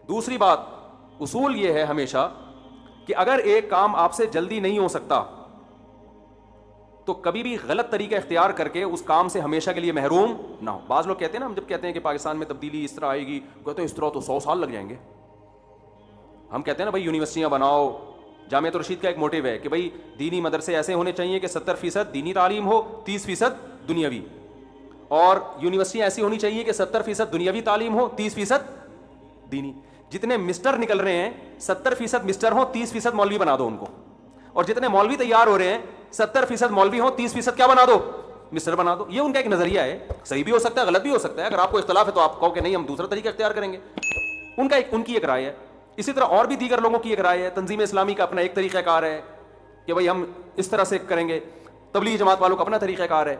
دوسری بات، اصول یہ ہے ہمیشہ کہ اگر ایک کام آپ سے جلدی نہیں ہو سکتا تو کبھی بھی غلط طریقہ اختیار کر کے اس کام سے ہمیشہ کے لیے محروم نہ ہو. بعض لوگ کہتے ہیں نا، ہم جب کہتے ہیں کہ پاکستان میں تبدیلی اس طرح آئے گی، کہتے ہیں اس طرح تو 100 سال لگ جائیں گے. ہم کہتے ہیں نا بھائی یونیورسٹیاں بناؤ. جامعۃ الرشید کا ایک موٹیو ہے کہ بھائی دینی مدرسے ایسے ہونے چاہیے کہ 70% دینی تعلیم ہو، 30% دنیاوی، اور یونیورسٹیاں ایسی ہونی چاہیے کہ 70% دنیاوی تعلیم ہو، 30% دینی. جتنے مسٹر نکل رہے ہیں 70% مسٹر ہوں، 30% مولوی بنا دو ان کو. اور جتنے مولوی تیار ہو رہے ہیں 70% مولوی ہوں، 30% کیا بنا دو؟ مسٹر بنا دو. یہ ان کا ایک نظریہ ہے، صحیح بھی ہو سکتا ہے، غلط بھی ہو سکتا ہے. اگر آپ کو اختلاف ہے تو آپ کہو کہ نہیں ہم دوسرا طریقہ اختیار کریں گے. ان کی ایک رائے ہے. اسی طرح اور بھی دیگر لوگوں کی ایک رائے ہے. تنظیم اسلامی کا اپنا ایک طریقہ کار ہے کہ بھائی ہم اس طرح سے کریں گے. تبلیغ جماعت والوں کا اپنا طریقہ کار ہے.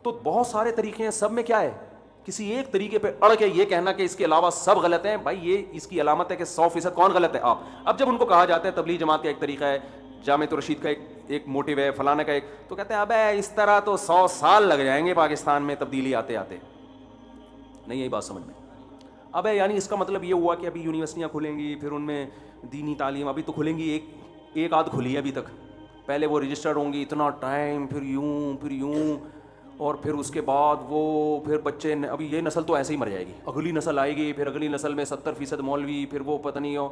تو بہت سارے طریقے ہیں، سب میں کیا ہے، کسی ایک طریقے پہ اڑ کے یہ کہنا کہ اس کے علاوہ سب غلط ہیں. بھائی یہ اس کی علامت ہے کہ 100% کون غلط ہے؟ آپ. اب جب ان کو کہا جاتا ہے تبلیغ جماعت کا ایک طریقہ ہے، جامعۃ الرشید کا ایک موٹیو ہے، فلانا کا ایک، تو کہتے ہیں ابے اس طرح تو 100 سال لگ جائیں گے پاکستان میں تبدیلی آتے آتے. نہیں یہی بات سمجھ میں. ابے یعنی اس کا مطلب یہ ہوا کہ ابھی یونیورسٹیاں کھلیں گی، پھر ان میں دینی تعلیم ابھی تو کھلیں گی، ایک آدھ کھلی ہے ابھی تک. پہلے وہ رجسٹرڈ ہوں گی اتنا ٹائم، پھر یوں، اور پھر اس کے بعد وہ پھر بچے، ابھی یہ نسل تو ایسے ہی مر جائے گی، اگلی نسل آئے گی، پھر اگلی نسل میں 70% مولوی، پھر وہ پتہ نہیں ہو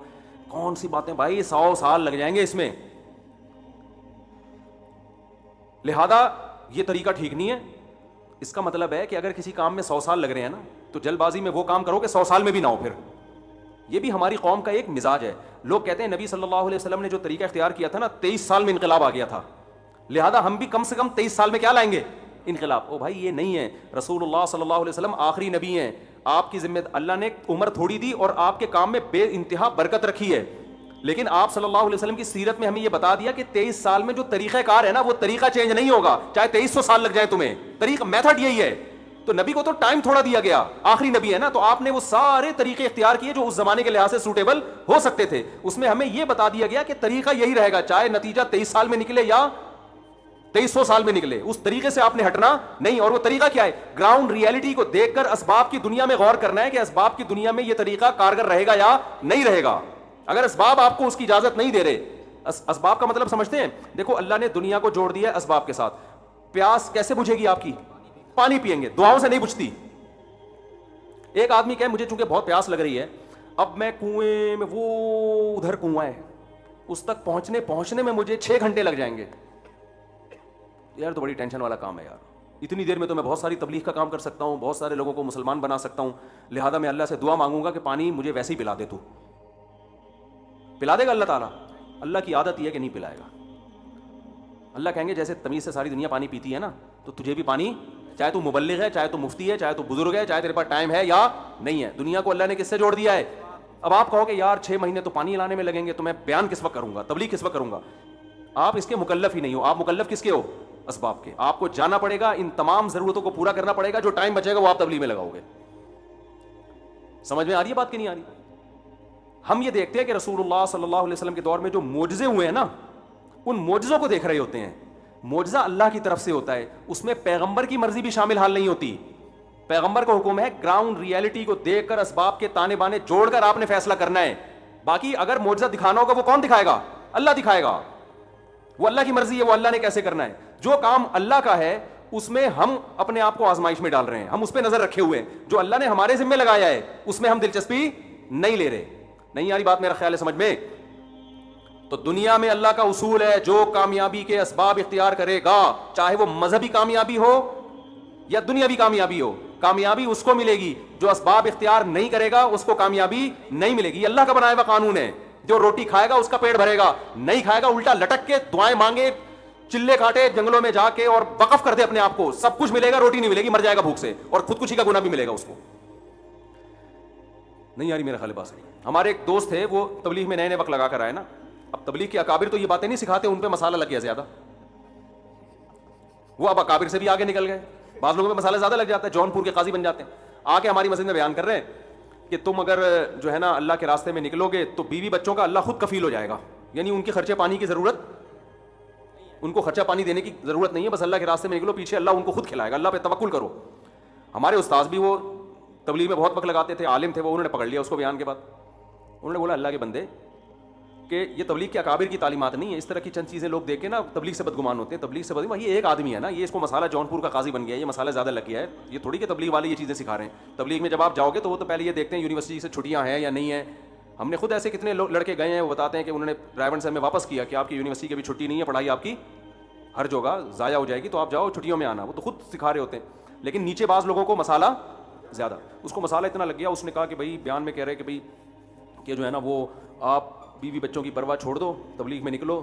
کون سی باتیں. بھائی 100 سال لگ جائیں گے اس میں. لہذا یہ طریقہ ٹھیک نہیں ہے. اس کا مطلب ہے کہ اگر کسی کام میں 100 سال لگ رہے ہیں نا، تو جلد بازی میں وہ کام کرو کہ 100 سال میں بھی نہ ہو. پھر یہ بھی ہماری قوم کا ایک مزاج ہے. لوگ کہتے ہیں نبی صلی اللہ علیہ وسلم نے جو طریقہ اختیار کیا تھا نا، 23 سال میں انقلاب آ گیا تھا، لہذا ہم بھی کم سے کم 23 سال میں کیا لائیں گے؟ انقلاب. او بھائی یہ نہیں ہے. رسول اللہ صلی اللہ علیہ وسلم آخری نبی ہیں. آپ کی ذمہ اللہ نے عمر تھوڑی دی اور آپ کے کام میں بے انتہا برکت رکھی ہے، لیکن آپ صلی اللہ علیہ وسلم کی سیرت میں ہمیں یہ بتا دیا کہ 23 سال میں جو طریقہ کار ہے نا، وہ طریقہ چینج نہیں ہوگا، چاہے 2300 سال لگ جائے تمہیں. طریقہ میتھڈ یہی ہے. تو نبی کو تو ٹائم تھوڑا دیا گیا، آخری نبی ہے نا، تو آپ نے وہ سارے طریقے اختیار کیے جو اس زمانے کے لحاظ سے سوٹیبل ہو سکتے تھے. اس میں ہمیں یہ بتا دیا گیا کہ طریقہ یہی رہے گا، چاہے نتیجہ 23 سال میں نکلے یا 2300 سال میں نکلے. اس طریقے سے آپ نے ہٹنا نہیں. اور وہ طریقہ کیا ہے؟ گراؤنڈ ریئلٹی کو دیکھ کر اسباب کی دنیا میں غور کرنا ہے کہ اسباب کی دنیا میں یہ طریقہ کارگر رہے گا یا نہیں رہے گا. اگر اسباب آپ کو اس کی اجازت نہیں دے رہے، اسباب کا مطلب سمجھتے ہیں؟ دیکھو اللہ نے دنیا کو جوڑ دیا ہے اسباب کے ساتھ. پیاس کیسے بجھے گی آپ کی؟ پانی پئیں گے، دعاؤں سے نہیں بجھتی. ایک آدمی کہے مجھے چونکہ بہت پیاس لگ رہی ہے، اب میں کنویں میں، وہ ادھر کنواں ہے، اس تک پہنچنے میں مجھے 6 گھنٹے لگ جائیں گے. یار تو بڑی ٹینشن والا کام ہے یار. اتنی دیر میں تو میں بہت ساری تبلیغ کا کام کر سکتا ہوں، بہت سارے لوگوں کو مسلمان بنا سکتا ہوں. لہذا میں اللہ سے دعا مانگوں گا کہ پانی مجھے ویسے ہی پلا دے. تو پلا دے گا اللہ تعالیٰ؟ اللہ کی عادت یہ ہے کہ نہیں پلائے گا. اللہ کہیں گے جیسے تمیز سے ساری دنیا پانی پیتی ہے نا، تو تجھے بھی پانی، چاہے تو مبلغ ہے، چاہے تو مفتی ہے، چاہے تو بزرگ ہے، چاہے تیرے پاس ٹائم ہے یا نہیں ہے. دنیا کو اللہ نے کس سے جوڑ دیا ہے؟ اب آپ کہو کہ یار 6 مہینے تو پانی لانے میں لگیں گے، تو میں بیان کس وقت کروں گا، تبلیغ کس وقت کروں گا؟ آپ اس کے مکلف ہی نہیں ہو. آپ مکلف کس کے ہو؟ اسباب کے. آپ کو جانا پڑے گا، ان تمام ضرورتوں کو پورا کرنا پڑے گا. جو ٹائم بچے گا وہ آپ تبلیغ میں لگاؤ گے. سمجھ میں آ رہی ہے بات کہ نہیں آ رہی؟ ہم یہ دیکھتے ہیں کہ رسول اللہ صلی اللہ علیہ وسلم کے دور میں جو معجزے ہوئے ہیں نا، ان معجزوں کو دیکھ رہے ہوتے ہیں. معجزہ اللہ کی طرف سے ہوتا ہے، اس میں پیغمبر کی مرضی بھی شامل حال نہیں ہوتی. پیغمبر کا حکم ہے گراؤنڈ ریئلٹی کو دیکھ کر اسباب کے تانے بانے جوڑ کر آپ نے فیصلہ کرنا ہے. باقی اگر معجزہ دکھانا ہوگا وہ کون دکھائے گا؟ اللہ دکھائے گا. وہ اللہ کی مرضی ہے، وہ اللہ نے کیسے کرنا ہے. جو کام اللہ کا ہے اس میں ہم اپنے آپ کو آزمائش میں ڈال رہے ہیں، ہم اس پہ نظر رکھے ہوئے ہیں. جو اللہ نے ہمارے ذمہ لگایا ہے اس میں ہم دلچسپی نہیں لے رہے. نہیں یاری بات میرا خیال ہے سمجھ میں؟ تو دنیا میں اللہ کا اصول ہے، جو کامیابی کے اسباب اختیار کرے گا، چاہے وہ مذہبی کامیابی ہو یا دنیاوی کامیابی ہو، کامیابی اس کو ملے گی. جو اسباب اختیار نہیں کرے گا اس کو کامیابی نہیں ملے گی. اللہ کا بنایا ہوا قانون ہے. جو روٹی کھائے گا اس کا پیٹ بھرے گا، نہیں کھائے گا الٹا لٹک کے دعائیں مانگے، چلے کاٹے جنگلوں میں جا کے اور وقف کر دے اپنے آپ کو، سب کچھ ملے گا، روٹی نہیں ملے گی، مر جائے گا بھوک سے، اور خودکشی کا گناہ بھی ملے گا اس کو. نہیں یاری میرا خیال بات. ہمارے ایک دوست تھے، وہ تبلیغ میں نئے وقت لگا کر آئے نا. اب تبلیغ کے اکابر تو یہ باتیں نہیں سکھاتے، ان پہ مسالہ لگ گیا زیادہ. وہ اب اکابر سے بھی آگے نکل گئے. بعض لوگوں پہ مسالہ زیادہ لگ جاتا ہے، جون پور کے قاضی بن جاتے ہیں. آ کے ہماری مسجد میں بیان کر رہے ہیں کہ تم اگر جو ہے نا اللہ کے راستے میں نکلو گے تو بیوی بچوں کا اللہ خود کفیل ہو جائے گا. یعنی ان کے خرچے پانی کی ضرورت، ان کو خرچہ پانی دینے کی ضرورت نہیں ہے، بس اللہ کے راستے میں نکلو، پیچھے اللہ ان کو خود کھلائے گا. اللہ پہ توکل کرو. ہمارے استاذ بھی وہ تبلیغ میں بہت وقت لگاتے تھے، عالم تھے وہ، انہوں نے پکڑ لیا اس کو بیان کے بعد. انہوں نے بولا اللہ کے بندے کہ یہ تبلیغ کے اکابر کی تعلیمات نہیں ہے, اس طرح کی چند چیزیں لوگ دیکھ کے نا تبلیغ سے بدگمان ہوتے ہیں. تبلیغ سے بدگمان, یہ ایک آدمی ہے نا, یہ اس کو مسالہ جونپور کا قاضی بن گیا ہے, یہ مسالہ زیادہ لگ گیا ہے, یہ تھوڑی کہ تبلیغ والے یہ چیزیں سکھا رہے ہیں. تبلیغ میں جب آپ جاؤ گے تو وہ تو پہلے یہ دیکھتے ہیں یونیورسٹی سے چھٹیاں ہیں یا نہیں ہیں. ہم نے خود ایسے کتنے لڑکے گئے ہیں, وہ بتاتے ہیں کہ انہوں نے ڈرائیور سے ہمیں واپس کیا کہ آپ کی یونیورسٹی کی بھی چھٹی نہیں ہے, پڑھائی آپ کی ہر جگہ ضائع ہو جائے گی, تو آپ جاؤ چھٹیوں میں آنا. وہ تو خود سکھا رہے ہوتے ہیں, لیکن نیچے بعض لوگوں کو مسالہ زیادہ, اس کو مسالہ اتنا لگ گیا. اس نے کہا کہ بھائی بیان میں کہہ رہے کہ بھائی کہ جو ہے نا وہ آپ بیوی بچوں کی پرواہ چھوڑ دو, تبلیغ میں نکلو,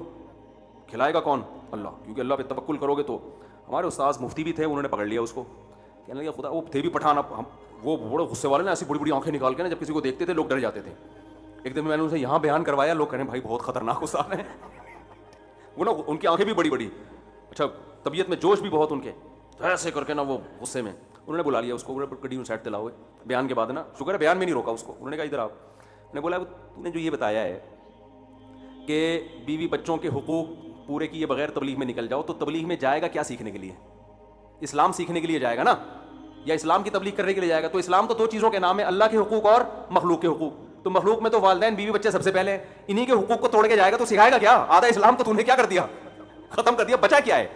کھلائے گا کون؟ اللہ, کیونکہ اللہ پہ توکل کرو گے تو. ہمارے استاذ مفتی بھی تھے, انہوں نے پکڑ لیا اس کو, کہنے لگا خدا, وہ تھے بھی پٹھان, وہ بڑے غصے والے نا, ایسی بڑی بڑی آنکھیں نکال کے نا جب کسی کو دیکھتے تھے لوگ ڈر جاتے تھے. ایک دن میں نے ان سے یہاں بیان کروایا, لوگ کہہ رہے ہیں بھائی بہت خطرناک استاد ہیں. وہ نا ان کی آنکھیں بھی بڑی بڑی, اچھا طبیعت میں جوش بھی بہت ان کے, ایسے کر کے نا وہ غصے میں. انہوں نے بلا لیا اس کو, گڈی سائڈ دلاؤ ہوئے بیان کے بعد نا, شکر ہے بیان میں نہیں روکا اس کو. انہوں نے کہا ادھر آؤ. میں نے بولا تو نے جو یہ بتایا ہے کہ بیوی بچوں کے حقوق پورے کیے بغیر تبلیغ میں نکل جاؤ, تو تبلیغ میں جائے گا کیا سیکھنے کے لیے؟ اسلام سیکھنے کے لیے جائے گا نا, یا اسلام کی تبلیغ کرنے کے لیے جائے گا؟ تو اسلام تو دو چیزوں کے نام ہے, اللہ کے حقوق اور مخلوق کے حقوق. تو مخلوق میں تو والدین بیوی بچے سب سے پہلے ہیں, انہی کے حقوق کو توڑ کے جائے گا تو سکھائے گا کیا؟ آدھا اسلام تو تم نے کیا کر دیا, ختم کر دیا, بچا کیا ہے؟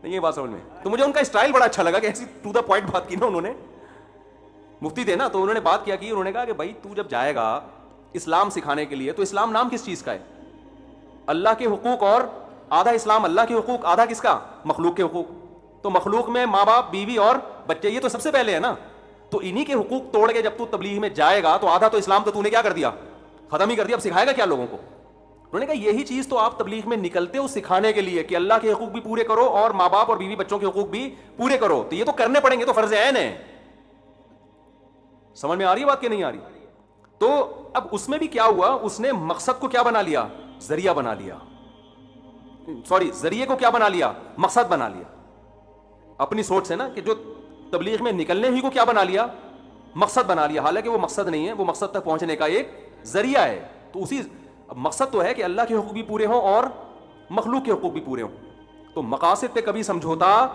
نہیں یہ بات سمجھ میں. تو مجھے ان کا اسٹائل بڑا اچھا لگا کہ ایسی ٹو دا پوائنٹ بات کی نا انہوں نے. مفتی تھے نا, تو انہوں نے بات کیا کی, انہوں نے کہا کہ بھائی تو جب جائے گا اسلام سکھانے کے لیے, تو اسلام نام کس چیز کا ہے؟ اللہ کے حقوق, اور آدھا اسلام اللہ کے حقوق, آدھا کس کا؟ مخلوق کے حقوق. تو مخلوق میں ماں باپ, بیوی اور بچے, یہ تو سب سے پہلے ہے نا. تو انہی کے حقوق توڑ کے جب تو تبلیغ میں جائے گا تو آدھا تو اسلام تو نے کیا کر دیا, ختم ہی کر دیا. اب سکھائے گا کیا لوگوں کو؟ انہوں نے کہا یہی چیز تو آپ تبلیغ میں نکلتے ہو سکھانے کے لیے کہ اللہ کے حقوق بھی پورے کرو اور ماں باپ اور بیوی بچوں کے حقوق بھی پورے کرو. تو یہ تو کرنے پڑیں گے, تو فرض عین ہے. سمجھ میں آ رہی ہے بات کہ نہیں آ رہی؟ تو اب اس میں بھی کیا ہوا, اس نے مقصد کو کیا بنا لیا؟ ذریعہ بنا لیا. سوری, ذریعے کو کیا بنا لیا؟ مقصد بنا لیا. اپنی سوچ سے نا, کہ جو تبلیغ میں نکلنے ہی کو کیا بنا لیا؟ مقصد بنا لیا. حالانکہ وہ مقصد نہیں ہے, وہ مقصد تک پہنچنے کا ایک ذریعہ ہے. تو اسی مقصد تو ہے کہ اللہ کے حقوق بھی پورے ہوں اور مخلوق کے حقوق بھی پورے ہوں. تو مقاصد پہ کبھی سمجھوتا,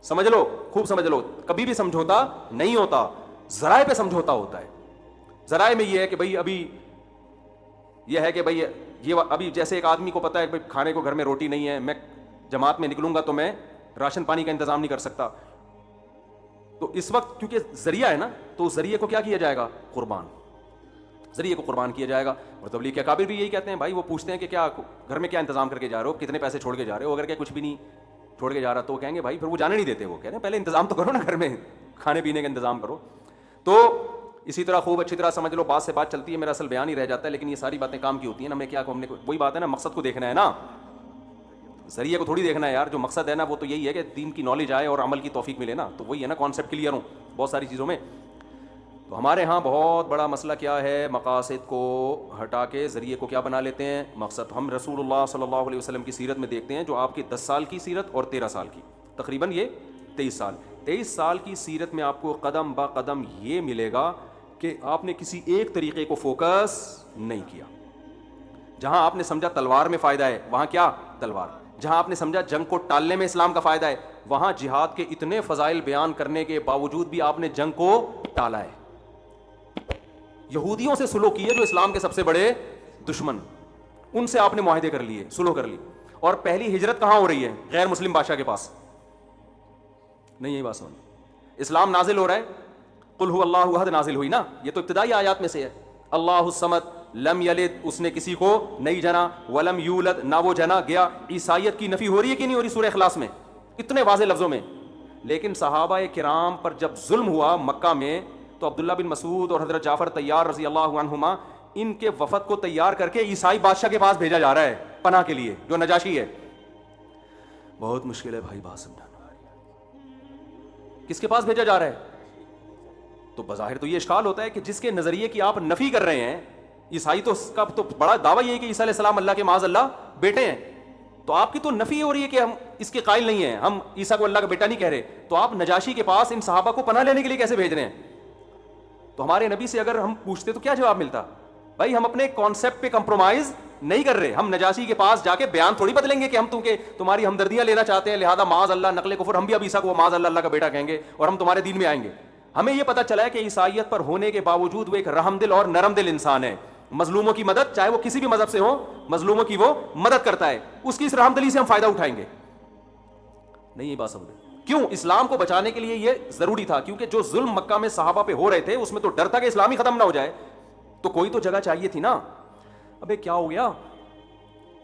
سمجھ لو, خوب سمجھ لو, کبھی بھی سمجھوتا نہیں ہوتا, ذرائع پہ سمجھوتا ہوتا ہے. ذرائع میں یہ ہے کہ بھائی ابھی یہ ہے کہ بھائی یہ ابھی جیسے ایک آدمی کو پتا ہے کہ کھانے کو گھر میں روٹی نہیں ہے, میں جماعت میں نکلوں گا تو میں راشن پانی کا انتظام نہیں کر سکتا. تو اس وقت کیونکہ ذریعہ ہے نا, تو ذریعے کو کیا کیا جائے گا؟ قربان. ذریعے کو قربان کیا جائے گا. اور تبلیغ کے اکابر بھی یہی کہتے ہیں, بھائی وہ پوچھتے ہیں کہ کیا گھر میں کیا انتظام کر کے جا رہے ہو, کتنے پیسے چھوڑ کے جا رہے ہو؟ اگر کہ کچھ بھی نہیں چھوڑ کے جا رہا تو وہ کہیں گے بھائی پھر وہ جانے نہیں دیتے. وہ کہتے ہیں پہلے انتظام تو کرو نا, گھر میں کھانے پینے کا انتظام کرو. تو اسی طرح خوب اچھی طرح سمجھ لو, بات سے بات چلتی ہے, میرا اصل بیان ہی رہ جاتا ہے, لیکن یہ ساری باتیں کام کی ہوتی ہیں نا. ہمیں کیا, ہم نے وہی بات ہے نا, مقصد کو دیکھنا ہے نا, ذریعے کو تھوڑی دیکھنا ہے یار. جو مقصد ہے نا وہ تو یہی ہے کہ دین کی نالج آئے اور عمل کی توفیق ملے نا. تو وہی ہے نا, کانسیپٹ کلیئر ہوں بہت ساری چیزوں میں. تو ہمارے ہاں بہت بڑا مسئلہ کیا ہے, مقاصد کو ہٹا کے ذریعے کو کیا بنا لیتے ہیں؟ مقصد. ہم رسول اللہ صلی اللہ علیہ وسلم کی سیرت میں دیکھتے ہیں, جو آپ کی 10 سال کی سیرت اور 13 سال کی, تقریباً یہ 23 سال کی سیرت میں آپ کو قدم با قدم یہ ملے گا کہ آپ نے کسی ایک طریقے کو فوکس نہیں کیا. جہاں آپ نے سمجھا تلوار میں فائدہ ہے, وہاں کیا تلوار. جہاں آپ نے سمجھا جنگ کو ٹالنے میں اسلام کا فائدہ ہے, وہاں جہاد کے اتنے فضائل بیان کرنے کے باوجود بھی آپ نے جنگ کو ٹالا ہے. یہودیوں سے سلوک کیے جو اسلام کے سب سے بڑے دشمن, ان سے آپ نے معاہدے کر لیے, سلو کر لی. اور پہلی ہجرت کہاں ہو رہی ہے؟ غیر مسلم بادشاہ کے پاس. نہیں یہی بات سمجھ. اسلام نازل ہو رہا ہے, قل هو اللہ احد نازل ہوئی نا, یہ تو ابتدائی آیات میں سے ہے. اللہ الصمد لم یلد, اس نے کسی کو نہیں جنا, ولم یولد, نہ وہ جنا گیا. عیسائیت کی نفی ہو رہی ہے کہ نہیں ہو رہی سورہ اخلاص میں اتنے واضح لفظوں میں؟ لیکن صحابہ کرام پر جب ظلم ہوا مکہ میں, تو عبداللہ بن مسعود اور حضرت جعفر طیار رضی اللہ عنہما, ان کے وفد کو تیار کر کے عیسائی بادشاہ کے پاس بھیجا جا رہا ہے پناہ کے لیے, جو نجاشی ہے. بہت مشکل ہے بھائی بات سمجھانا. کس کے پاس بھیجا جا رہا ہے؟ تو بظاہر تو یہ اشکال ہوتا ہے کہ جس کے نظریے کی آپ نفی کر رہے ہیں, عیسائی تو اس کا تو بڑا دعویٰ یہ ہے کہ عیسیٰ علیہ السلام اللہ کے معاذ اللہ بیٹے ہیں, تو آپ کی تو نفی ہو رہی ہے کہ ہم اس کے قائل نہیں ہیں, ہم عیسیٰ کو اللہ کا بیٹا نہیں کہہ رہے. تو آپ نجاشی کے پاس ان صحابہ کو پناہ لینے کے لیے کیسے بھیج رہے ہیں؟ تو ہمارے نبی سے اگر ہم پوچھتے تو کیا جواب ملتا؟ بھائی ہم اپنے کانسیپٹ پہ کمپرومائز نہیں کر رہے, ہم نجاشی کے پاس جا کے بیان تھوڑی بدلیں گے کہ ہم تمہاری ہمدردیاں لینا چاہتے ہیں, لہذا معاذ اللہ نقل کفر, ہم بھی اب عیسیٰ کو معاذ اللہ اللہ کا بیٹا کہیں گے اور ہم تمہارے دین میں آئیں گے. ہمیں یہ پتا چلا ہے کہ عیسائیت پر ہونے کے باوجود وہ ایک رحم دل اور نرم دل انسان ہے. مظلوموں کی مدد, چاہے وہ کسی بھی مذہب سے ہو, مظلوموں کی وہ مدد کرتا ہے. اس کی اس رحم دلی سے ہم فائدہ اٹھائیں گے نہیں؟ یہ بات سمجھیں. کیوں؟ اسلام کو بچانے کے لیے یہ ضروری تھا, کیونکہ جو ظلم مکہ میں صحابہ پہ ہو رہے تھے اس میں تو ڈر تھا کہ اسلام ہی ختم نہ ہو جائے, تو کوئی تو جگہ چاہیے تھی نا. ابے کیا ہو گیا؟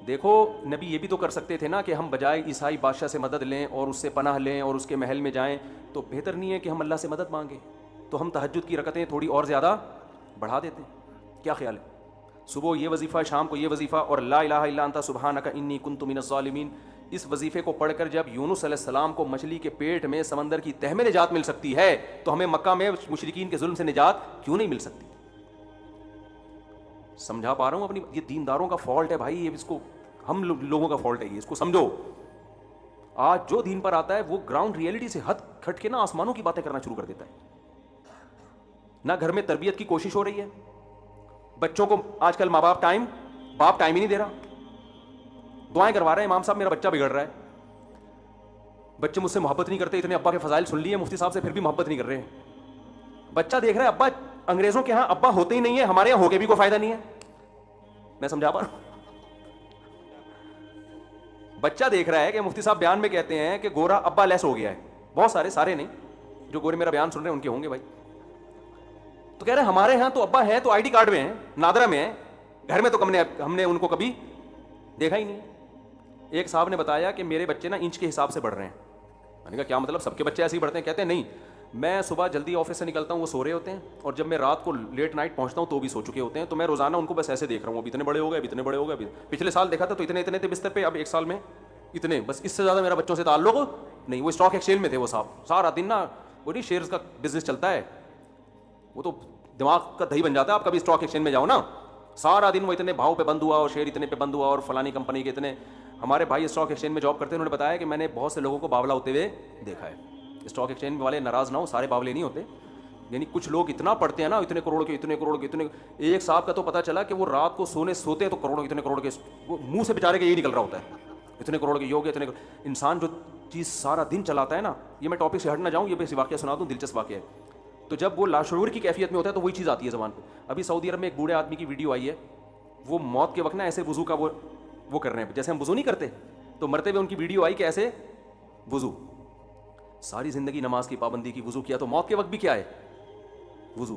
دیکھو نبی یہ بھی تو کر سکتے تھے نا کہ ہم بجائے عیسائی بادشاہ سے مدد لیں اور اس سے پناہ لیں اور اس کے محل میں جائیں, تو بہتر نہیں ہے کہ ہم اللہ سے مدد مانگیں؟ تو ہم تہجد کی رکعتیں تھوڑی اور زیادہ بڑھا دیتے ہیں. کیا خیال ہے؟ صبح یہ وظیفہ, شام کو یہ وظیفہ, اور لا الہ الا انت سبحانک انی کنت من الظالمین, اس وظیفے کو پڑھ کر جب یونس علیہ السلام کو مچھلی کے پیٹ میں سمندر کی تہ میں نجات مل سکتی ہے, تو ہمیں مکہ میں مشرکین کے ظلم سے نجات کیوں نہیں مل سکتی؟ سمجھا پا رہا ہوں اپنی؟ یہ دینداروں کا فالٹ ہے بھائی, اس کو ہم لوگوں کا فالٹ ہے, یہ اس کو سمجھو. آج جو دین پر آتا ہے وہ گراؤنڈ ریئلٹی سے ہٹ کھٹ کے نا آسمانوں کی باتیں کرنا شروع کر دیتا ہے. نہ گھر میں تربیت کی کوشش ہو رہی ہے, بچوں کو آج کل ماں باپ ٹائم ہی نہیں دے رہا. دعائیں کروا رہے ہیں امام صاحب میرا بچہ بگڑ رہا ہے, بچے مجھ سے محبت نہیں کرتے, اتنے ابا کے فضائل سن لیے مفتی صاحب سے, پھر بھی محبت نہیں کر رہے ہیں. بچہ دیکھ رہا ہے ابا انگریزوں کے ہاں ابا ہوتے ہی نہیں ہے, ہمارے یہاں ہو کے بھی کوئی فائدہ نہیں ہے. میں سمجھا پا رہا ہوں؟ بچہ دیکھ رہا ہے کہ مفتی صاحب بیان میں کہتے ہیں کہ گورا ابا لیس ہو گیا ہے. بہت سارے نہیں, جو گورے میرا بیان سن رہے ہیں ان کے ہوں گے بھائی. تو کہہ رہے ہیں ہمارے ہاں تو ابا ہیں تو آئی ڈی کارڈ میں ہیں, نادرا میں ہیں, گھر میں تو ہم نے ان کو کبھی دیکھا ہی نہیں. ایک صاحب نے بتایا کہ میرے بچے نا انچ کے حساب سے بڑھ رہے ہیں. میں نے کہا کیا مطلب, سب کے بچے ایسے ہی بڑھتے ہیں؟ کہتے ہیں نہیں, میں صبح جلدی آفس سے نکلتا ہوں وہ سو رہے ہوتے ہیں, اور جب میں رات کو لیٹ نائٹ پہنچتا ہوں تو بھی سو چکے ہوتے ہیں, تو میں روزانہ ان کو بس ایسے دیکھ رہا ہوں, اب اتنے بڑے ہو گئے. پچھلے سال دیکھا تھا تو اتنے تھے بستر پہ, اب ایک سال میں اتنے, بس اس سے زیادہ میرا بچوں سے تعلق نہیں. وہ اسٹاک ایکسچینج میں تھے وہ صاحب, سارا دن نا وہ نہیں شیئرز کا بزنس چلتا ہے, وہ تو دماغ کا دہی بن جاتا ہے. آپ کبھی اسٹاک ایکسچینج میں جاؤ نا, سارا دن وہ اتنے بھاؤ پہ بند ہوا اور شیئر اتنے پہ بند ہوا اور فلانی کمپنی کے اتنے. ہمارے بھائی اسٹاک ایکسچینج میں جاب کرتے ہیں, انہوں نے بتایا کہ میں نے بہت سے لوگوں کو باولا ہوتے ہوئے دیکھا ہے. اسٹاک ایکسچینج والے ناراض نہ ہو, سارے باولے نہیں ہوتے, یعنی کچھ لوگ اتنا پڑھتے ہیں نا, اتنے کروڑ کے. ایک صاحب کا تو پتا چلا کہ وہ رات کو سوتے ہیں تو اتنے کروڑ کے وہ منہ سے بیچارے کے یہی نکل رہا ہوتا ہے, اتنے کروڑ کے یہ, اتنے انسان جو چیز سارا دن چلاتا ہے نا. یہ میں ٹاپک سے ہٹ نہ جاؤں, یہ بس واقعہ سنا دوں, دلچسپ واقعہ ہے. تو جب وہ لاشعور کی کیفیت میں ہوتا ہے تو وہی چیز آتی ہے زبان پہ. ابھی سعودی عرب میں ایک بوڑھے آدمی کی ویڈیو آئی ہے, وہ موت کے وقت نا ایسے وضو کا وہ کر رہے ہیں جیسے ہم وضو نہیں کرتے, تو مرتے ہوئے ان کی ویڈیو آئی کہ ایسے وضو, ساری زندگی نماز کی پابندی کی, وضو کیا, تو موت کے وقت بھی کیا ہے وضو.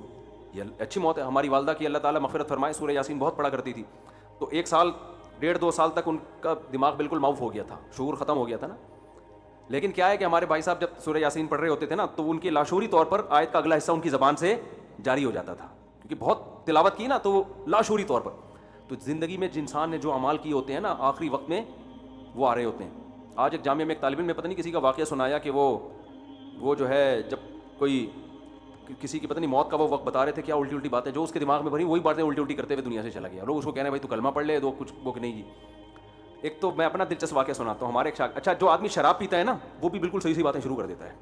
یہ اچھی موت ہے. ہماری والدہ کی اللہ تعالیٰ مغفرت فرمائے, سورہ یاسین بہت پڑھا کرتی تھی. تو 1 سال 1.5-2 سال تک ان کا دماغ بالکل معاف ہو گیا تھا, شعور ختم ہو گیا تھا نا. لیکن کیا ہے کہ ہمارے بھائی صاحب جب سورہ یاسین پڑھ رہے ہوتے تھے نا, تو ان کے لاشعوری طور پر آیت کا اگلا حصہ ان کی زبان سے جاری ہو جاتا تھا, کیونکہ بہت تلاوت کی نا, تو وہ لاشعوری طور پر. تو زندگی میں انسان نے جو اعمال کیے ہوتے ہیں نا, آخری وقت میں وہ آ رہے ہوتے ہیں. آج ایک جامعہ میں ایک طالب علم نے پتہ نہیں کسی کا واقعہ سنایا کہ وہ جو ہے جب کوئی کسی کی پتہ نہیں موت کا وہ وقت بتا رہے تھے, کیا الٹی باتیں جو اس کے دماغ میں بھری وہی باتیں الٹی کرتے ہوئے دنیا سے چلا گیا. لوگ اس کو کہنے بھائی تو کلمہ پڑھ لے, دو کچھ وہ کہ نہیں جی. ایک تو میں اپنا دلچسپ واقعہ سناتا ہوں. ہمارے ایک اچھا جو آدمی شراب پیتا ہے نا, وہ بھی بالکل صحیح باتیں شروع کر دیتا ہے.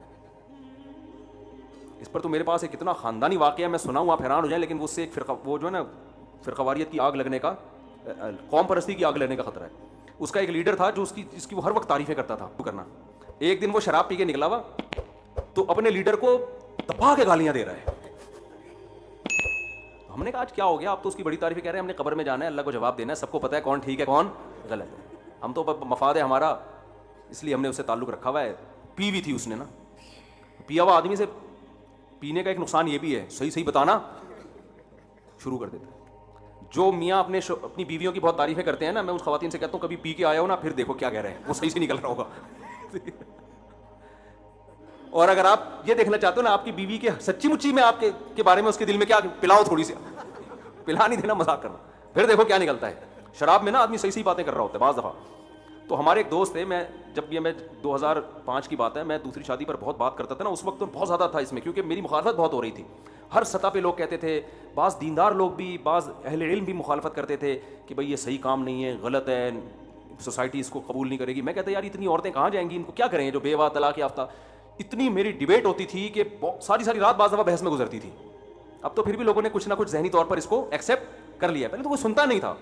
اس پر تو میرے پاس ایک اتنا خاندانی واقعہ میں سناؤں آپ حیران ہو جائیں, لیکن اس سے ایک فرقہ وہ جو ہے نا فرقواریت کی آگ لگنے کا, قوم پرستی کی آگ لگنے کا خطرہ ہے. اس کا ایک لیڈر تھا جو اس کی وہ ہر وقت تعریفیں کرتا تھا کرنا. ایک دن وہ شراب پی کے نکلا ہوا تو اپنے لیڈر کو دبا کے گالیاں دے رہا ہے. ہم نے کہا آج کیا ہو گیا, آپ تو اس کی بڑی تعریفیں کہہ رہے ہیں, ہم نے قبر میں جانا ہے, اللہ کو جواب دینا ہے, سب کو پتہ ہے کون ٹھیک ہے کون غلط ہے, ہم تو مفاد ہے ہمارا, اس لیے ہم نے اس سے تعلق رکھا ہوا ہے. پی ہوئی تھی اس نے نا, پیا ہوا آدمی سے پینے کا ایک نقصان یہ بھی ہے, صحیح بتانا شروع کر دیتا ہے. جو میاں اپنی بیویوں کی بہت تعریفیں کرتے ہیں نا, میں اس خواتین سے کہتا ہوں کبھی پی کے آیا ہو نا, پھر دیکھو کیا کہہ رہے ہیں, وہ صحیح سے نکل رہا ہوگا. اور اگر آپ یہ دیکھنا چاہتے ہو نا آپ کی بیوی کے سچی مچی میں آپ کے بارے میں اس کے دل میں کیا, پلاؤ تھوڑی سی, پلا نہیں دینا, مذاق کرنا, پھر دیکھو کیا نکلتا ہے. شراب میں نا آدمی صحیح باتیں کر رہا ہوتا ہے بعض دفعہ. تو ہمارے ایک دوست تھے, میں 2005 کی بات ہے, میں دوسری شادی پر بہت بات کرتا تھا نا, اس وقت تو بہت زیادہ تھا اس میں, کیونکہ میری مخالفت بہت ہو رہی تھی. ہر سطح پہ لوگ کہتے تھے, بعض دیندار لوگ بھی, بعض اہل علم بھی مخالفت کرتے تھے کہ بھائی یہ صحیح کام نہیں ہے, غلط ہے, سوسائٹی اس کو قبول نہیں کرے گی. میں کہتا یار اتنی عورتیں کہاں جائیں گی, ان کو کیا کریں جو بیوہ طلاق یافتہ. اتنی میری ڈیبیٹ ہوتی تھی کہ ساری رات بعض دفعہ بحث میں گزرتی تھی. اب تو پھر بھی لوگوں نے کچھ نہ کچھ ذہنی طور پر اس کو ایکسیپٹ کر لیا, پہلے تو کوئی سنتا نہیں تھا.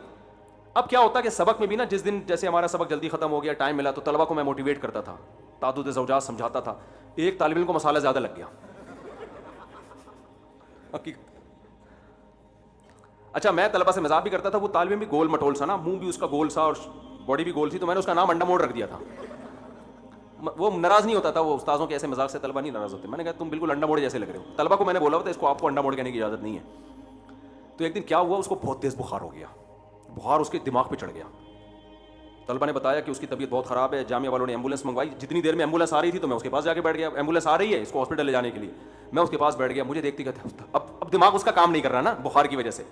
اب کیا ہوتا کہ سبق میں بھی نا, جس دن جیسے ہمارا سبق جلدی ختم ہو گیا, ٹائم ملا, تو طلبہ کو میں موٹیویٹ کرتا تھا, تعدد زوجات سمجھاتا تھا. ایک طالب علم کو مسئلہ زیادہ لگ گیا, حقیقت. اچھا میں طلبہ سے مذاق بھی کرتا تھا, وہ طالب علم بھی گول مٹول سا نا, منہ بھی اس کا گول سا اور باڈی بھی گول تھی, تو میں نے اس کا نام انڈا موڑ رکھ دیا تھا. وہ ناراض نہیں ہوتا تھا, وہ استاذوں کے ایسے مذاق سے طلبہ نہیں ناراض ہوتے. میں نے کہا تم بالکل انڈا موڑ جیسے لگ رہے ہو. طلبہ کو میں نے بولا ہوتا اس کو, آپ کو انڈا موڑ کہنے کی اجازت نہیں ہے. تو ایک دن کیا ہوا, اس کو بہت تیز بخار ہو گیا, بخار اس کے دماغ پہ چڑھ گیا. طلبہ نے بتایا کہ اس کی طبیعت بہت خراب ہے, جامعہ والوں نے ایمبولینس منگوائی. جتنی دیر میں ایمبولینس آ رہی تھی تو میں اس کے پاس جا کے بیٹھ گیا. ایمبولینس آ رہی ہے اس کو ہاسپٹل لے جانے کے لیے, میں اس کے پاس بیٹھ گیا. مجھے دیکھتی کہتے اب دماغ اس کا کام نہیں کر رہا نا بخار کی وجہ سے,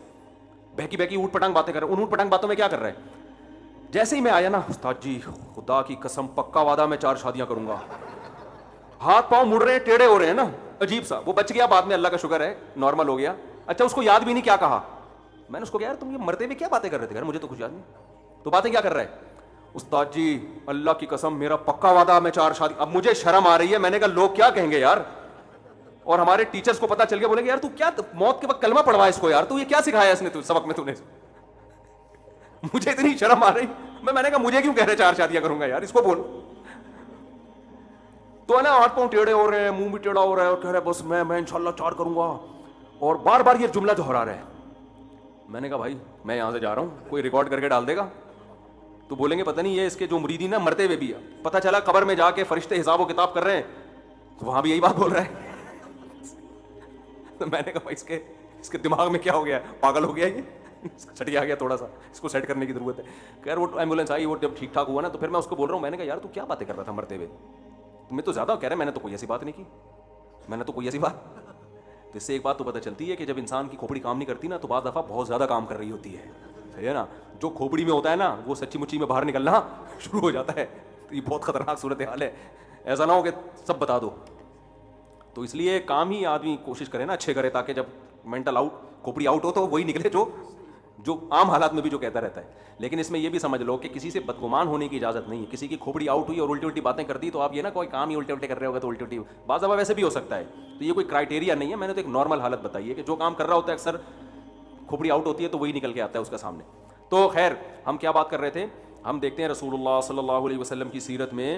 بہکی بہکی اوٹ پٹانگ باتیں کر رہا ہے. ان اوٹ پٹانگ باتوں میں کیا کر رہا ہے, جیسے ہی میں آیا نا, استاد جی خدا کی قسم پکا وعدہ میں 4 شادیاں کروں گا. ہاتھ پاؤں مڑ رہے ہیں, ٹیڑھے ہو رہے ہیں نا, عجیب سا. وہ بچ گیا بعد میں, اللہ کا شکر ہے نارمل ہو گیا. اچھا اس کو یاد بھی نہیں کیا کہا. میں نے اس کو کہا یار تم یہ مرتے ہوئے کیا باتیں کر رہے تھے, یار مجھے تو کچھ یاد نہیں. تو باتیں کیا کر رہا ہے, استاد جی اللہ کی قسم میرا پکا وعدہ میں 4 شادی. اب مجھے شرم آ رہی ہے, میں نے کہا لوگ کیا کہیں گے یار, اور ہمارے ٹیچرز کو پتا چل گیا, بولیں گے یار تو کیا موت کے وقت کلمہ پڑھوا اس کو, یار تو یہ کیا سکھایا اس نے سبق میں تو نے. مجھے اتنی شرم آ رہی, میں نے کہا مجھے کیوں کہہ رہے 4 شادیاں کروں گا یار, اس کو بول. تو ہے نا ہاتھ پاؤں ٹیڑھے ہو رہے ہیں, منہ بھی ٹیڑھا ہو رہا ہے, اور کہہ رہے بس میں انشاءاللہ 4 کروں گا, اور بار بار یہ جملہ دہرا رہا ہے. میں نے کہا بھائی میں یہاں سے جا رہا ہوں, کوئی ریکارڈ کر کے ڈال دے گا تو بولیں گے پتہ نہیں یہ اس کے جو مریدین نا مرتے ہوئے بھی ہے, پتہ چلا قبر میں جا کے فرشتے حساب و کتاب کر رہے ہیں تو وہاں بھی یہی بات بول رہا ہے. تو میں نے کہا بھائی اس کے دماغ میں کیا ہو گیا, پاگل ہو گیا یہ, چھٹی آ گیا تھوڑا سا, اس کو سیٹ کرنے کی ضرورت ہے. خیر وہ ایمبولینس آئی, وہ جب ٹھیک ٹھاک ہوا نا, تو پھر میں اس کو بول رہا ہوں, میں نے کہا یار تو کیا باتیں کر رہا تھا مرتے ہوئے, تمہیں تو زیادہ کہہ رہے, میں نے تو کوئی ایسی بات نہیں کی, میں نے تو کوئی ایسی بات. تو اس سے ایک بات تو پتہ چلتی ہے کہ جب انسان کی کھوپڑی کام نہیں کرتی نا, تو بعض دفعہ بہت زیادہ کام کر رہی ہوتی ہے, صحیح ہے نا. جو کھوپڑی میں ہوتا ہے نا وہ سچی مچی میں باہر نکلنا شروع ہو جاتا ہے. تو یہ بہت خطرناک صورت حال ہے, ایسا نہ ہو کہ سب بتا دو. تو اس لیے کام ہی آدمی کوشش کرے نا اچھے کرے, تاکہ جب مینٹل آؤٹ کھوپڑی آؤٹ ہو تو وہی نکلے جو عام حالات میں بھی جو کہتا رہتا ہے. لیکن اس میں یہ بھی سمجھ لو کہ کسی سے بدگمان ہونے کی اجازت نہیں ہے. کسی کی کھوپڑی آؤٹ ہوئی اور الٹی الٹی باتیں کر دی تو آپ یہ نا کوئی کام ہی الٹے الٹے کر رہے ہوگا تو الٹی الٹی, بعض دفعہ ویسے بھی ہو سکتا ہے. تو یہ کوئی کرائٹیریا نہیں ہے, میں نے تو ایک نارمل حالت بتائی ہے کہ جو کام کر رہا ہوتا ہے اکثر کھوپڑی آؤٹ ہوتی ہے تو وہی نکل کے آتا ہے اس کا سامنے. تو خیر ہم کیا بات کر رہے تھے, ہم دیکھتے ہیں رسول اللہ صلی اللہ علیہ وسلم کی سیرت میں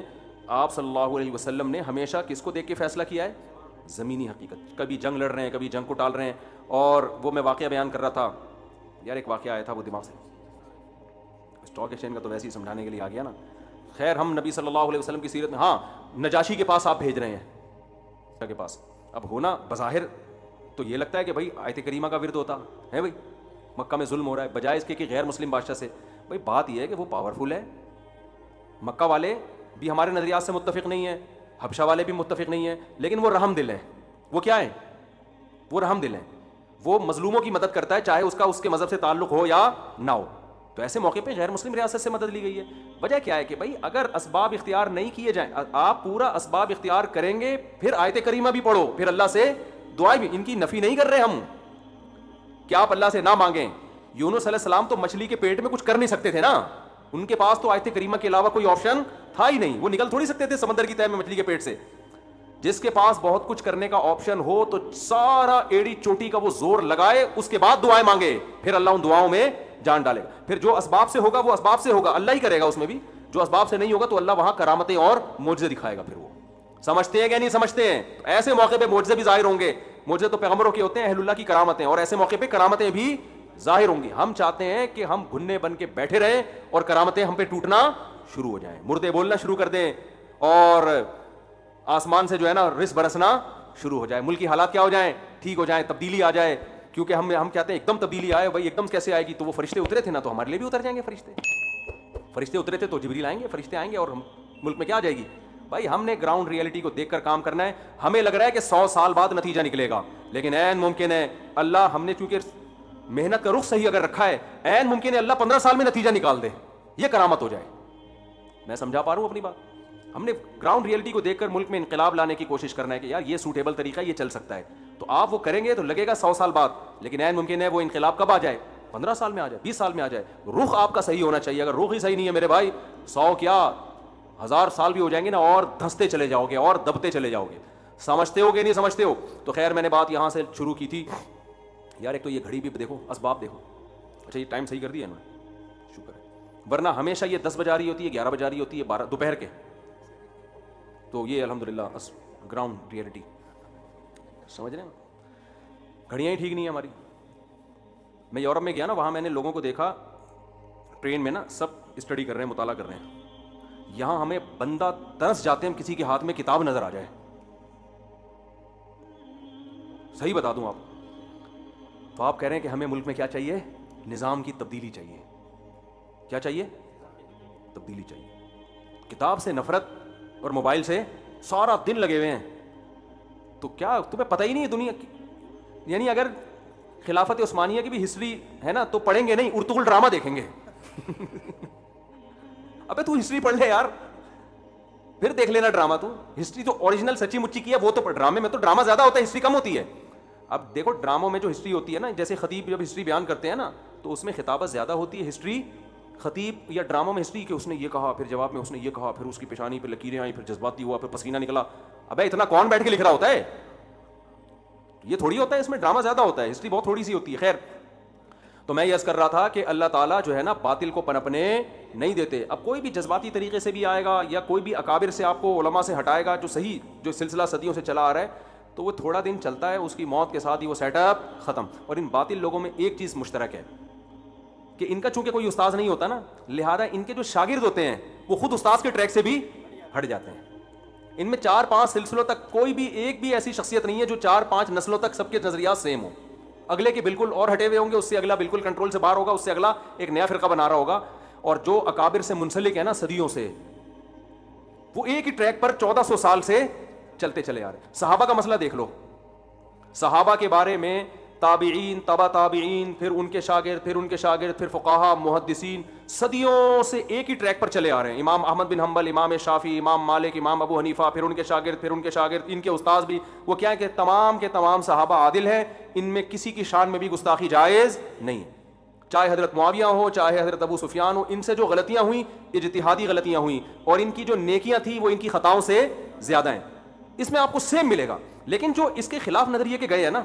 آپ صلی اللہ علیہ وسلم نے ہمیشہ کس کو دیکھ کے فیصلہ کیا ہے, زمینی حقیقت. کبھی جنگ لڑ رہے ہیں, کبھی جنگ کو ٹال رہے ہیں. اور وہ میں واقعہ بیان کر رہا تھا یار, ایک واقعہ آیا تھا وہ دماغ سے, اسٹاک ایکسچینج کا تو ویسے ہی سمجھانے کے لیے آ گیا نا. خیر ہم نبی صلی اللہ علیہ وسلم کی سیرت میں, ہاں نجاشی کے پاس آپ بھیج رہے ہیں کے پاس. اب ہونا بظاہر تو یہ لگتا ہے کہ بھائی آیت کریمہ کا ورد ہوتا ہے, بھائی مکہ میں ظلم ہو رہا ہے, بجائے اس کے کہ غیر مسلم بادشاہ سے. بھائی بات یہ ہے کہ وہ پاورفل ہے, مکہ والے بھی ہمارے نظریات سے متفق نہیں ہیں, حبشہ والے بھی متفق نہیں ہیں, لیکن وہ رحم دل ہیں. وہ کیا ہے, وہ رحم دل ہیں, وہ مظلوموں کی مدد کرتا ہے, چاہے اس کا اس کے مذہب سے تعلق ہو یا نہ ہو. تو ایسے موقع پہ غیر مسلم ریاست سے مدد لی گئی ہے. وجہ کیا ہے کہ بھائی اگر اسباب اختیار نہیں کیے جائیں, آپ پورا اسباب اختیار کریں گے, پھر آیت کریمہ بھی پڑھو, پھر اللہ سے دعائیں بھی. ان کی نفی نہیں کر رہے ہم کہ آپ اللہ سے نہ مانگیں. یونس علیہ السلام تو مچھلی کے پیٹ میں کچھ کر نہیں سکتے تھے نا, ان کے پاس تو آیت کریمہ کے علاوہ کوئی آپشن تھا ہی نہیں, وہ نکل تھوڑی سکتے تھے سمندر کی تہہ میں مچھلی کے پیٹ سے. جس کے پاس بہت کچھ کرنے کا آپشن ہو تو سارا ایڑی چوٹی کا وہ زور لگائے, اس کے بعد دعائیں مانگے, پھر اللہ ان دعاؤں میں جان ڈالے گا. پھر جو اسباب سے ہوگا وہ اسباب سے ہوگا, اللہ ہی کرے گا اس میں بھی. جو اسباب سے نہیں ہوگا تو اللہ وہاں کرامتیں اور معجزے دکھائے گا. پھر وہ سمجھتے ہیں کہ نہیں سمجھتے ہیں, ایسے موقع پہ معجزے بھی ظاہر ہوں گے. معجزے تو پیغمبروں کے ہوتے ہیں, اہل اللہ کی کرامتیں, اور ایسے موقع پہ کرامتیں بھی ظاہر ہوں گی. ہم چاہتے ہیں کہ ہم گھنے بن کے بیٹھے رہیں اور کرامتیں ہم پہ ٹوٹنا شروع ہو جائیں, مردے بولنا شروع کر دیں, اور آسمان سے جو ہے نا رزق برسنا شروع ہو جائے, ملک کی حالات کیا ہو جائیں, ٹھیک ہو جائیں, تبدیلی آ جائے. کیونکہ ہم کہتے ہیں ایک دم تبدیلی آئے, بھائی ایک دم کیسے آئے گی, تو وہ فرشتے اترے تھے نا, تو ہمارے لیے بھی اتر جائیں گے فرشتے. فرشتے اترے تھے تو جبریل آئیں گے, فرشتے آئیں گے, اور ہم ملک میں کیا آ جائے گی. بھائی ہم نے گراؤنڈ ریئلٹی کو دیکھ کر کام کرنا ہے. ہمیں لگ رہا ہے کہ 100 سال بعد نتیجہ نکلے گا, لیکن عین ممکن ہے اللہ, ہم نے چونکہ محنت کا رخ صحیح اگر رکھا ہے, عین ممکن ہے اللہ 15 سال میں نتیجہ نکال دے, یہ کرامت ہو جائے. میں سمجھا پا رہا ہوں اپنی بات. ہم نے گراؤنڈ ریئلٹی کو دیکھ کر ملک میں انقلاب لانے کی کوشش کرنا ہے کہ یار یہ سوٹیبل طریقہ, یہ چل سکتا ہے, تو آپ وہ کریں گے تو لگے گا 100 سال بعد, لیکن عین ممکن ہے وہ انقلاب کب آ جائے, 15 سال میں آ جائے, 20 سال میں آ جائے. رخ آپ کا صحیح ہونا چاہیے. اگر رخ ہی صحیح نہیں ہے میرے بھائی, 100 کیا 1000 سال بھی ہو جائیں گے نا, اور دھنستے چلے جاؤ گے اور دبتے چلے جاؤ گے. سمجھتے ہو کہ نہیں سمجھتے ہو. تو خیر میں نے بات یہاں سے شروع کی تھی یار, ایک تو یہ گھڑی بھی دیکھو, اسباب دیکھو. اچھا یہ ٹائم صحیح کر دیا انہوں نے, شکر ہے, ورنہ ہمیشہ یہ 10 بجا رہی ہوتی ہے, 11 بجا رہی ہوتی ہے, 12 دوپہر کے. تو یہ الحمدللہ گراؤنڈ ریئلٹی سمجھ رہے ہیں. گھڑیاں ہی ٹھیک نہیں ہیں ہماری. میں یورپ میں گیا نا, وہاں میں نے لوگوں کو دیکھا ٹرین میں نا, سب اسٹڈی کر رہے ہیں, مطالعہ کر رہے ہیں. یہاں ہمیں بندہ ترس جاتے ہیں کسی کے ہاتھ میں کتاب نظر آ جائے. صحیح بتا دوں آپ, تو آپ کہہ رہے ہیں کہ ہمیں ملک میں کیا چاہیے؟ نظام کی تبدیلی چاہیے. کیا چاہیے؟ تبدیلی چاہیے. کتاب سے نفرت اور موبائل سے سارا دن لگے ہوئے ہیں, تو کیا تمہیں پتہ ہی نہیں ہے دنیا کی؟ یعنی اگر خلافت عثمانیہ کی بھی ہسٹری ہے نا, تو پڑھیں گے نہیں, ارطغرل ڈرامہ دیکھیں گے. ابے تو ہسٹری پڑھ لے یار, پھر دیکھ لینا ڈرامہ. تو ہسٹری تو اوریجنل سچی مچی کی ہے, وہ تو ڈرامے میں تو ڈرامہ زیادہ ہوتا ہے, ہسٹری کم ہوتی ہے. اب دیکھو ڈراموں میں جو ہسٹری ہوتی ہے نا, جیسے خطیب جب ہسٹری بیان کرتے ہیں نا, تو اس میں خطابت زیادہ ہوتی ہے. ہسٹری خطیب یا ڈراموں میں ہسٹری کہ اس نے یہ کہا, پھر جواب میں اس نے یہ کہا, پھر اس کی پیشانی پہ لکیریں آئیں, پھر جذباتی ہوا, پھر پسینہ نکلا. ابے اتنا کون بیٹھ کے لکھ رہا ہوتا ہے؟ یہ تھوڑی ہوتا ہے, اس میں ڈرامہ زیادہ ہوتا ہے, ہسٹری بہت تھوڑی سی ہوتی ہے. خیر, تو میں یہ عرض کر رہا تھا کہ اللہ تعالیٰ جو ہے نا باطل کو پنپنے نہیں دیتے. اب کوئی بھی جذباتی طریقے سے بھی آئے گا, یا کوئی بھی اکابر سے آپ کو علماء سے ہٹائے گا, جو صحیح جو سلسلہ صدیوں سے چلا آ رہا ہے, تو وہ تھوڑا دن چلتا ہے, اس کی موت کے ساتھ ہی وہ سیٹ اپ ختم. اور ان باطل لوگوں میں ایک چیز مشترک ہے کہ ان کا چونکہ کوئی استاذ نہیں ہوتا نا, لہذا ان کے جو شاگرد ہوتے ہیں وہ خود استاذ کے ٹریک سے بھی ہٹ جاتے ہیں. ان میں 4-5 سلسلوں تک کوئی بھی ایک بھی ایسی شخصیت نہیں ہے جو 4-5 نسلوں تک سب کے نظریات سیم ہو. اگلے کے بالکل اور ہٹے ہوئے ہوں گے, اس سے اگلا بالکل کنٹرول سے باہر ہوگا, اس سے اگلا ایک نیا فرقہ بنا رہا ہوگا. اور جو اکابر سے منسلک ہے نا صدیوں سے, وہ ایک ہی ٹریک پر 1400 سال سے چلتے چلے آ رہے ہیں. صحابہ کا مسئلہ دیکھ لو, صحابہ کے بارے میں تابعین, تبع تابعین, پھر ان کے شاگرد, پھر ان کے شاگرد, پھر فقہا, محدثین, صدیوں سے ایک ہی ٹریک پر چلے آ رہے ہیں. امام احمد بن حنبل, امام شافعی, امام مالک, امام ابو حنیفہ, پھر ان کے شاگرد, پھر ان کے شاگرد, ان کے استاذ بھی. وہ کیا ہے کہ تمام کے تمام صحابہ عادل ہیں, ان میں کسی کی شان میں بھی گستاخی جائز نہیں, چاہے حضرت معاویہ ہو, چاہے حضرت ابو سفیان ہو. ان سے جو غلطیاں ہوئیں اجتہادی غلطیاں ہوئیں, اور ان کی جو نیکیاں تھیں وہ ان کی خطاؤں سے زیادہ ہیں. اس میں آپ کو سیم ملے گا. لیکن جو اس کے خلاف نظریے کے گئے ہیں نا,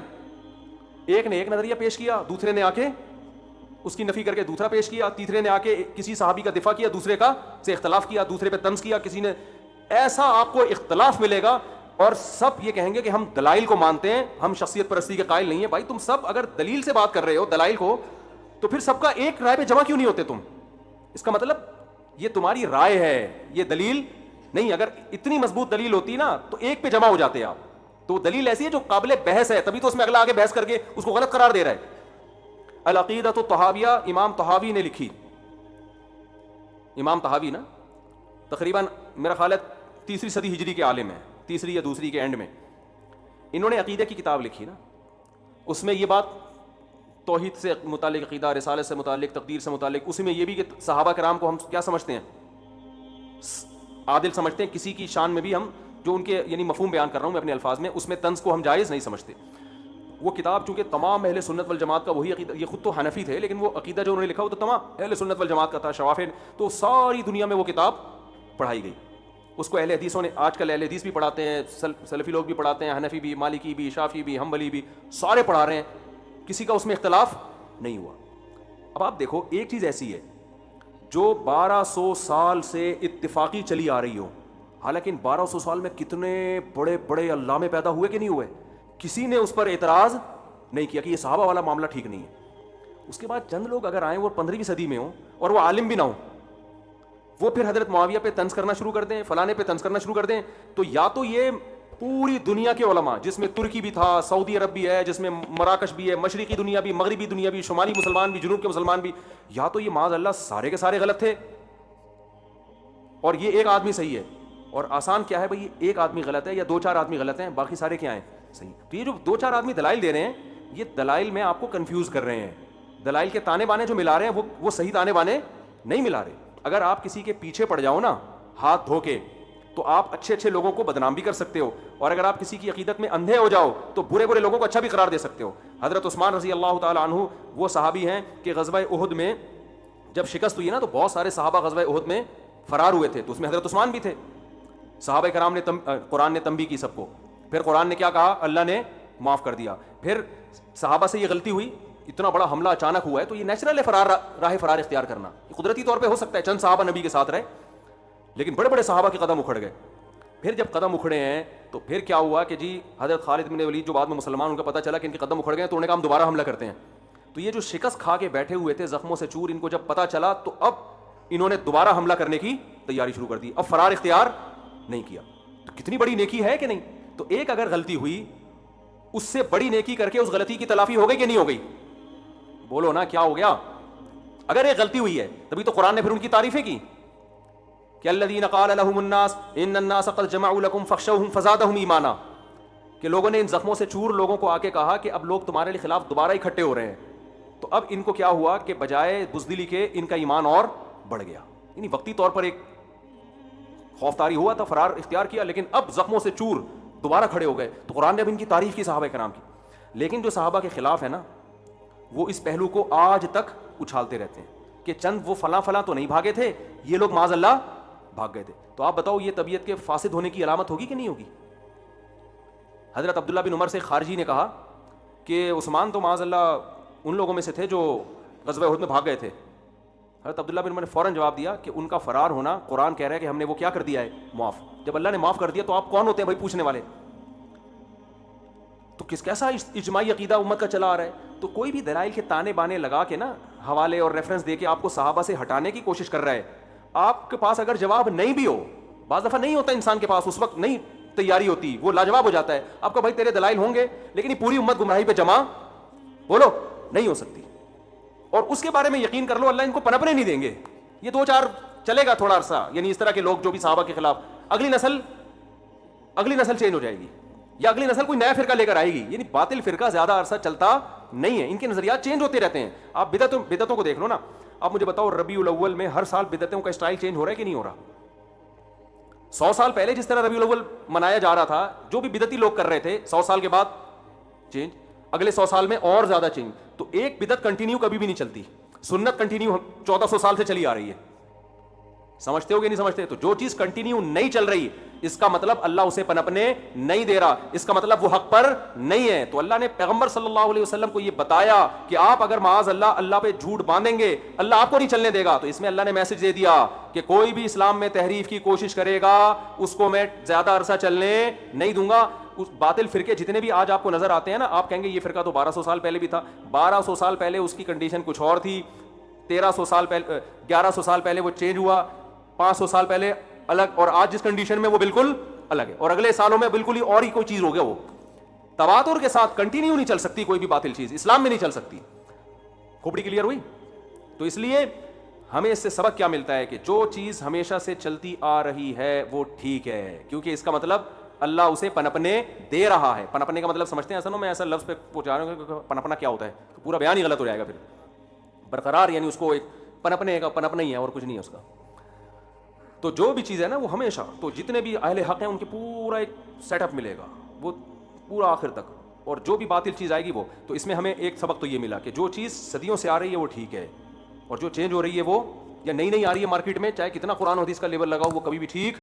ایک نے ایک نظریہ پیش کیا, دوسرے نے آ کے اس کی نفی کر کے دوسرا پیش کیا, تیسرے نے آ کے کسی صحابی کا دفاع کیا, دوسرے کا سے اختلاف کیا, دوسرے پہ طنز کیا کسی نے. ایسا آپ کو اختلاف ملے گا, اور سب یہ کہیں گے کہ ہم دلائل کو مانتے ہیں, ہم شخصیت پرستی کے قائل نہیں ہیں. بھائی تم سب اگر دلیل سے بات کر رہے ہو, دلائل کو, تو پھر سب کا ایک رائے پہ جمع کیوں نہیں ہوتے تم؟ اس کا مطلب یہ تمہاری رائے ہے, یہ دلیل نہیں. اگر اتنی مضبوط دلیل ہوتی نا تو ایک پہ جمع ہو جاتے آپ. تو دلیل ایسی ہے جو قابل بحث ہے, تبھی تو اس میں اگلا آگے بحث کر کے اس کو غلط قرار دے رہا ہے. العقیدۃ الطحاویہ امام طحاوی نے لکھی. امام طحاوی نا تقریباً میرا خیال ہے 3 صدی ہجری کے عالم ہیں, 3 یا 2 کے اینڈ میں. انہوں نے عقیدہ کی کتاب لکھی نا, اس میں یہ بات توحید سے متعلق عقیدہ, رسالت سے متعلق, تقدیر سے متعلق, اسی میں یہ بھی کہ صحابہ کرام کو ہم کیا سمجھتے ہیں؟ عادل سمجھتے ہیں. کسی کی شان میں بھی ہم جو ان کے یعنی مفہوم بیان کر رہا ہوں میں اپنے الفاظ میں, اس میں طنز کو ہم جائز نہیں سمجھتے. وہ کتاب چونکہ تمام اہل سنت والجماعت کا وہی عقیدہ, یہ خود تو حنفی تھے لیکن وہ عقیدہ جو انہوں نے لکھا وہ تو تمام اہل سنت والجماعت کا تھا, شوافی. تو ساری دنیا میں وہ کتاب پڑھائی گئی. اس کو اہل حدیثوں نے, آج کل اہل حدیث بھی پڑھاتے ہیں, سلفی لوگ بھی پڑھاتے ہیں, حنفی بھی, مالکی بھی, شافعی بھی, حنبلی بھی, سارے پڑھا رہے ہیں. کسی کا اس میں اختلاف نہیں ہوا. اب آپ دیکھو ایک چیز ایسی ہے جو 1200 سال سے اتفاقی چلی آ رہی ہو, حالانکہ ان 1200 سال میں کتنے بڑے بڑے علامے پیدا ہوئے کہ نہیں ہوئے, کسی نے اس پر اعتراض نہیں کیا کہ یہ صحابہ والا معاملہ ٹھیک نہیں ہے. اس کے بعد چند لوگ اگر آئیں وہ 15ویں صدی میں ہوں اور وہ عالم بھی نہ ہوں, وہ پھر حضرت معاویہ پہ طنز کرنا شروع کر دیں, فلانے پہ طنز کرنا شروع کر دیں, تو یا تو یہ پوری دنیا کے علماء, جس میں ترکی بھی تھا, سعودی عرب بھی ہے, جس میں مراکش بھی ہے, مشرقی دنیا بھی, مغربی دنیا بھی, شمالی مسلمان بھی, جنوب کے مسلمان بھی, یا تو یہ معاذ اللہ سارے کے سارے غلط تھے اور یہ ایک آدمی صحیح ہے. اور آسان کیا ہے بھائی, ایک آدمی غلط ہے یا 2-4 آدمی غلط ہیں, باقی سارے کیا ہیں صحیح. تو یہ جو 2-4 آدمی دلائل دے رہے ہیں, یہ دلائل میں آپ کو کنفیوز کر رہے ہیں. دلائل کے تانے بانے جو ملا رہے ہیں وہ صحیح تانے بانے نہیں ملا رہے. اگر آپ کسی کے پیچھے پڑ جاؤ نا ہاتھ دھو کے, تو آپ اچھے اچھے لوگوں کو بدنام بھی کر سکتے ہو, اور اگر آپ کسی کی عقیدت میں اندھے ہو جاؤ تو برے برے لوگوں کو اچھا بھی قرار دے سکتے ہو. حضرت عثمان رضی اللہ تعالی عنہ وہ صحابی ہیں کہ غزوہ احد میں جب شکست ہوئی نا تو بہت سارے صحابہ غزوہ احد میں فرار ہوئے تھے, تو اس میں حضرت عثمان بھی تھے. صحابہ کرام نے قرآن نے تنبیہ کی سب کو, پھر قرآن نے کیا کہا, اللہ نے معاف کر دیا. پھر صحابہ سے یہ غلطی ہوئی, اتنا بڑا حملہ اچانک ہوا ہے تو یہ نیچرل ہے راہ فرار اختیار کرنا, قدرتی طور پہ ہو سکتا ہے. چند صحابہ نبی کے ساتھ رہے لیکن بڑے بڑے صحابہ کے قدم اکھڑ گئے. پھر جب قدم اکھڑے ہیں تو پھر کیا ہوا کہ جی حضرت خالد بن ولید جو بعد میں مسلمان، ان کا پتہ چلا کہ ان کے قدم اکھڑ گئے تو انہوں نے کہا ہم دوبارہ حملہ کرتے ہیں. تو یہ جو شکست کھا کے بیٹھے ہوئے تھے زخموں سے چور، ان کو جب پتہ چلا تو اب انہوں نے دوبارہ حملہ کرنے کی تیاری شروع کر دی. اب فرار اختیار نہیں کیا. تو کتنی بڑی نیکی ہے کہ نہیں. تو ایک اگر غلطی ہوئی، اس سے بڑی نیکی کر کے اس غلطی کی تلافی ہو گئی کہ نہیں ہو گئی؟ بولو نا کیا ہو گیا. اگر ایک غلطی ہوئی ہے تبھی تو قرآن نے پھر ان کی تعریفیں کی کہ الذین قال لهم الناس ان الناس قد جمعوا لكم فاخشوهم فزادهم ایمانا، کہ لوگوں نے ان زخموں سے چور لوگوں کو آ کے کہا کہ اب لوگ تمہارے لیے خلاف دوبارہ اکٹھے ہو رہے ہیں. تو اب ان کو کیا ہوا کہ بجائے بزدلی کے ان کا ایمان اور بڑھ گیا. یعنی وقتی طور پر ایک خوفداری ہوا تھا، فرار اختیار کیا، لیکن اب زخموں سے چور دوبارہ کھڑے ہو گئے. تو قرآن نے اب ان کی تعریف کی صحابہ کرام کی. لیکن جو صحابہ کے خلاف ہے نا، وہ اس پہلو کو آج تک اچھالتے رہتے ہیں کہ چند وہ فلاں فلاں تو نہیں بھاگے تھے، یہ لوگ معاذ اللہ بھاگ گئے تھے. تو آپ بتاؤ یہ طبیعت کے فاسد ہونے کی علامت ہوگی کہ نہیں ہوگی؟ حضرت عبداللہ بن عمر سے خارجی نے کہا کہ عثمان تو معاذ اللہ ان لوگوں میں سے تھے جو غزوہ احد میں بھاگ گئے تھے. حضرت عبداللہ بن عمر نے فوراً جواب دیا کہ ان کا فرار ہونا قرآن کہہ رہا ہے کہ ہم نے وہ کیا کر دیا ہے، معاف. جب اللہ نے معاف کر دیا تو آپ کون ہوتے ہیں بھائی پوچھنے والے؟ تو کیسا اجماعی عقیدہ امت کا چلا آ رہا ہے. تو کوئی بھی دلائل کے تانے بانے لگا کے نا، حوالے اور ریفرنس دے کے آپ کو صحابہ سے ہٹانے کی کوشش کر رہا ہے. آپ کے پاس اگر جواب نہیں بھی ہو، بعض دفعہ نہیں ہوتا انسان کے پاس، اس وقت نہیں تیاری ہوتی، وہ لاجواب ہو جاتا ہے. آپ کو بھائی تیرے دلائل ہوں گے لیکن یہ پوری امت گمراہی پہ جمع بولو نہیں ہو سکتی. اور اس کے بارے میں یقین کر لو اللہ ان کو پنپنے نہیں دیں گے. یہ دو چار چلے گا تھوڑا عرصہ، یعنی اس طرح کے لوگ جو بھی صحابہ کے خلاف، اگلی نسل چینج ہو جائے گی یا اگلی نسل کوئی نیا فرقہ لے کر آئے گی. یعنی باطل فرقہ زیادہ عرصہ چلتا نہیں ہے، ان کے نظریات چینج ہوتے رہتے ہیں. آپ بدعتوں کو دیکھ لو نا. آپ مجھے بتاؤ ربیع الاول میں ہر سال بدعتوں کا اسٹائل چینج ہو رہا ہے کہ نہیں ہو رہا؟ 100 سال پہلے جس طرح ربیع الاول منایا جا رہا تھا، جو بھی بدعتی لوگ کر رہے تھے، 100 سال کے بعد چینج، اگلے 100 سال میں اور زیادہ چینج. تو ایک بدعت کنٹینیو کبھی بھی نہیں چلتی. سنت کنٹینیو 1400 سال سے چلی آ رہی ہے. سمجھتے ہو کہ نہیں سمجھتے؟ تو جو چیز کنٹینیو نہیں چل رہی اس کا مطلب اللہ اسے پنپنے نہیں دے رہا، اس کا مطلب وہ حق پر نہیں ہے. تو اللہ نے پیغمبر صلی اللہ علیہ وسلم کو یہ بتایا کہ آپ اگر معاذ اللہ پہ جھوٹ باندھیں گے اللہ آپ کو نہیں چلنے دے گا. تو اس میں اللہ نے میسج دے دیا کہ کوئی بھی اسلام میں تحریف کی کوشش کرے گا اس کو میں زیادہ عرصہ چلنے نہیں دوں گا. اس باطل فرقے جتنے بھی آج آپ کو نظر آتے ہیں نا، آپ کہیں گے یہ فرقہ تو 1200 سال پہلے بھی تھا. 1200 سال پہلے اس کی کنڈیشن کچھ اور تھی، 1300 سال پہلے 1100 سال پہلے وہ چینج ہوا، 500 سال پہلے الگ، اور آج جس کنڈیشن میں وہ بالکل الگ ہے. اور اگلے سالوں میں بالکل ہی اور ہی کوئی چیز ہو گیا. وہ تواتر کے ساتھ کنٹینیو نہیں چل سکتی کوئی بھی باطل چیز، اسلام میں نہیں چل سکتی. کھوپڑی کلیئر ہوئی؟ تو اس لیے ہمیں اس سے سبق کیا ملتا ہے کہ جو چیز ہمیشہ سے چلتی آ رہی ہے وہ ٹھیک ہے، کیونکہ اس کا مطلب اللہ اسے پنپنے دے رہا ہے. پنپنے کا مطلب سمجھتے ہیں؟ اصل میں ایسا لفظ پہ پہنچا رہا ہوں کہ پنپنا کیا ہوتا ہے، تو پورا بیان ہی غلط ہو جائے گا. پھر برقرار یعنی اس کو ایک پنپنے کا پنپنا ہی ہے اور کچھ نہیں ہے اس کا. تو جو بھی چیز ہے نا وہ ہمیشہ، تو جتنے بھی اہل حق ہیں ان کے پورا ایک سیٹ اپ ملے گا وہ پورا آخر تک. اور جو بھی باطل چیز آئے گی وہ. تو اس میں ہمیں ایک سبق تو یہ ملا کہ جو چیز صدیوں سے آ رہی ہے وہ ٹھیک ہے، اور جو چینج ہو رہی ہے وہ یا نئی آ رہی ہے مارکیٹ میں، چاہے کتنا قرآن و حدیث کا لیبل لگاؤ، وہ کبھی بھی ٹھیک